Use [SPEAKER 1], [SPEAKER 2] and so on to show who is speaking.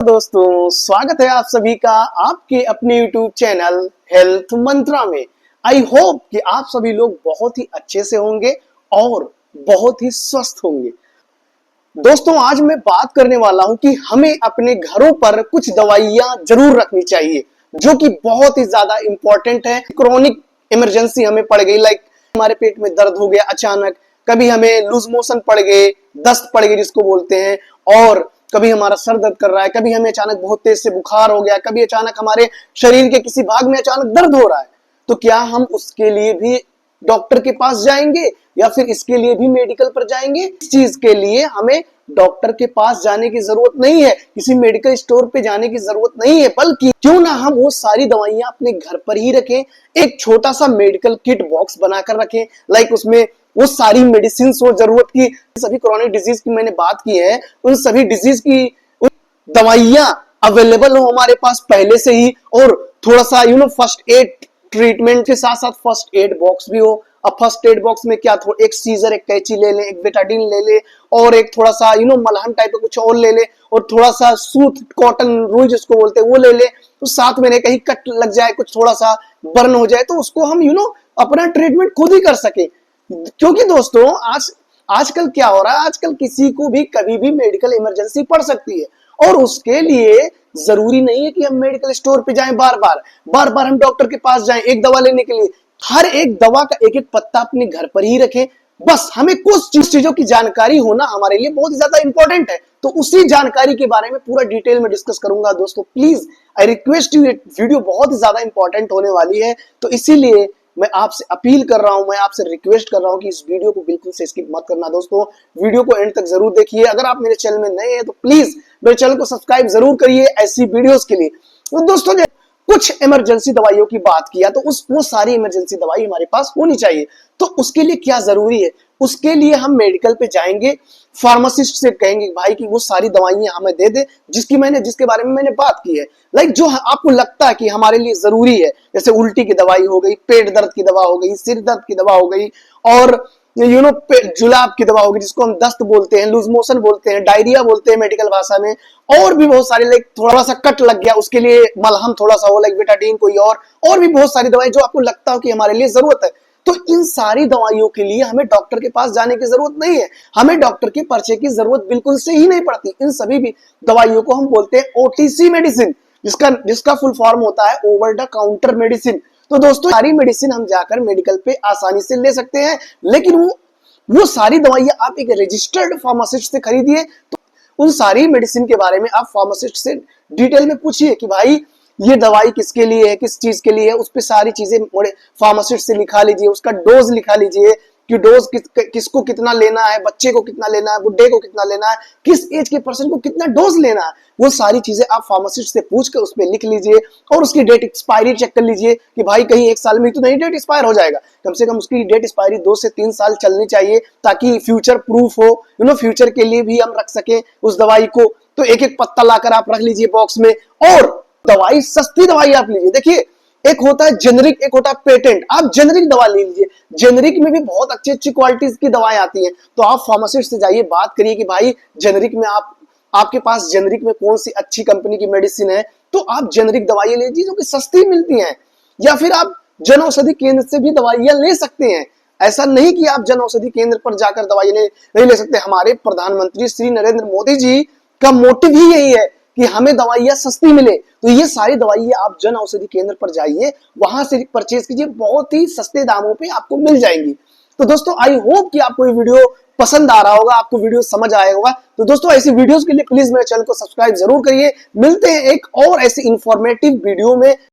[SPEAKER 1] दोस्तों, स्वागत है आप सभी का आपके अपने YouTube चैनल हेल्थ मंत्रा में। आई होप कि आप सभी लोग बहुत ही अच्छे से होंगे और बहुत ही स्वस्थ होंगे। दोस्तों, आज मैं बात करने वाला हूं कि हमें अपने घरों पर कुछ दवाइयां जरूर रखनी चाहिए जो कि बहुत ही ज्यादा इंपॉर्टेंट है। क्रॉनिक इमरजेंसी हमें पड़ गई, लाइक हमारे पेट में दर्द हो गया अचानक, कभी हमें लूज मोशन पड़ गए, दस्त पड़ गई जिसको बोलते हैं, और कभी हमारा सर दर्द कर रहा है, कभी हमें अचानक बहुत तेज से बुखार हो गया, कभी अचानक हमारे शरीर के किसी भाग में अचानक दर्द हो रहा है, तो क्या हम उसके लिए भी डॉक्टर के पास जाएंगे या फिर इसके लिए भी मेडिकल पर जाएंगे? इस चीज के लिए हमें डॉक्टर के पास जाने की जरूरत नहीं है, किसी मेडिकल स्टोर पे जाने की जरूरत नहीं है, बल्कि क्यों ना हम वो सारी दवाइयां अपने घर पर ही रखें। एक छोटा सा मेडिकल किट बॉक्स बनाकर रखें, लाइक उसमें वो सारी मेडिसिन हो जरूरत की, सभी क्रॉनिक डिजीज की मैंने बात की है, उन सभी डिजीज की दवाइयां अवेलेबल हो हमारे पास पहले से ही, और थोड़ा सा फर्स्ट एड ट्रीटमेंट के साथ साथ फर्स्ट एड बॉक्स भी हो। अब फर्स्ट एड बॉक्स में क्या, थोड़ा एक सीजर, एक कैंची ले ले, एक बेटाडीन ले ले, और एक थोड़ा सा मलहम टाइप का कुछ और ले ले, और थोड़ा सा सूत कॉटन रुई जिसको बोलते हैं वो ले ले, तो साथ में कहीं कट लग जाए, कुछ थोड़ा सा बर्न हो जाए, तो उसको हम अपना ट्रीटमेंट खुद ही कर सके। क्योंकि दोस्तों आजकल क्या हो रहा है, आजकल किसी को भी कभी भी मेडिकल इमरजेंसी पड़ सकती है, और उसके लिए जरूरी नहीं है कि हम मेडिकल स्टोर पे जाएं बार बार हम डॉक्टर के पास जाएं एक दवा लेने के लिए। हर एक दवा का एक एक पत्ता अपने घर पर ही रखें। बस हमें कुछ चीजों की जानकारी होना हमारे लिए बहुत ज्यादा इंपॉर्टेंट है, तो उसी जानकारी के बारे में पूरा डिटेल में डिस्कस करूंगा। दोस्तों please I request you, video बहुत ही ज्यादा इंपॉर्टेंट होने वाली है, तो इसीलिए मैं आपसे अपील कर रहा हूं, मैं आपसे रिक्वेस्ट कर रहा हूं कि इस वीडियो को बिल्कुल से स्किप मत करना। दोस्तों वीडियो को एंड तक जरूर देखिए। अगर आप मेरे चैनल में नए हैं तो प्लीज मेरे चैनल को सब्सक्राइब जरूर करिए ऐसी वीडियोस के लिए। तो दोस्तों कुछ इमरजेंसी दवाइयों की बात किया, तो वो सारी इमरजेंसी दवाई हमारे पास होनी चाहिए। तो उसके लिए क्या जरूरी है, उसके लिए हम मेडिकल पे जाएंगे, फार्मासिस्ट से कहेंगे भाई कि वो सारी दवाइयां हमें दे दे जिसके बारे में मैंने बात की है, लाइक जो आपको लगता है कि हमारे लिए जरूरी है। जैसे उल्टी की दवाई हो गई, पेट दर्द की दवा हो गई, सिर दर्द की दवा हो गई, और जुलाब की दवा होगी जिसको हम दस्त बोलते हैं, लूज मोशन बोलते हैं, डायरिया बोलते हैं मेडिकल भाषा में, और भी बहुत सारे, लाइक थोड़ा सा कट लग गया उसके लिए मलहम थोड़ा सा हो, लाइक बेटाडीन कोई, और भी बहुत सारी दवाएं जो आपको लगता हो कि हमारे लिए जरूरत है। तो इन सारी दवाइयों के लिए हमें डॉक्टर के पास जाने की जरूरत नहीं है, हमें डॉक्टर के पर्चे की जरूरत बिल्कुल से ही नहीं पड़ती। इन सभी भी दवाइयों को हम बोलते हैं ओटीसी मेडिसिन, जिसका फुल फॉर्म होता है ओवर द काउंटर मेडिसिन। तो दोस्तों सारी मेडिसिन हम जाकर मेडिकल पे आसानी से ले सकते हैं, लेकिन वो सारी दवाइयां आप एक रजिस्टर्ड फार्मासिस्ट से खरीदिए। तो उन सारी मेडिसिन के बारे में आप फार्मासिस्ट से डिटेल में पूछिए कि भाई ये दवाई किसके लिए है, किस चीज के लिए है, उस पे सारी चीजें फार्मासिस्ट से लिखा लीजिए, उसका डोज लिखा लीजिए कि डोज किसको कितना लेना है, बच्चे को कितना लेना है, बुढ़े को कितना लेना है, किस एज के पर्सन को कितना डोज लेना है, वो सारी चीजें आप फार्मासिस्ट से पूछ कर उस पर लिख लीजिए, और उसकी डेट एक्सपायरी चेक कर लीजिए कि भाई कहीं एक साल में तो नहीं डेट एक्सपायर हो जाएगा, कम से कम उसकी डेट एक्सपायरी 2 से 3 साल चलनी चाहिए, ताकि फ्यूचर प्रूफ हो, फ्यूचर के लिए भी हम रख सके उस दवाई को। तो एक एक पत्ता लाकर आप रख लीजिए बॉक्स में, और दवाई सस्ती दवाई आप लीजिए। देखिए एक होता है जेनरिक, एक होता है पेटेंट। आप जेनरिक दवा ले लीजिए, जेनरिक में भी बहुत अच्छी अच्छी क्वालिटीज की दवाएं आती हैं, तो आप फार्मासिस्ट से जाइए, बात करिए कि भाई जेनरिक में आपके पास जेनरिक में कौन सी अच्छी कंपनी की मेडिसिन है, तो आप जेनरिक दवाइयां ले लीजिए जो कि सस्ती मिलती हैं, या फिर आप जन औषधि केंद्र से भी दवाइयां ले सकते हैं। ऐसा नहीं कि आप जन औषधि केंद्र पर जाकर दवाइयां नहीं ले सकते। हमारे प्रधानमंत्री श्री नरेंद्र मोदी जी का मोटिव ही यही है कि हमें दवाइयां सस्ती मिले, तो ये सारी दवाइयां आप जन औषधि केंद्र पर जाइए, वहां से परचेज कीजिए, बहुत ही सस्ते दामों पे आपको मिल जाएंगी। तो दोस्तों आई होप कि आपको ये वीडियो पसंद आ रहा होगा, आपको वीडियो समझ आया होगा। तो दोस्तों ऐसी वीडियोस के लिए प्लीज मेरे चैनल को सब्सक्राइब जरूर करिए। मिलते हैं एक और ऐसी इंफॉर्मेटिव वीडियो में।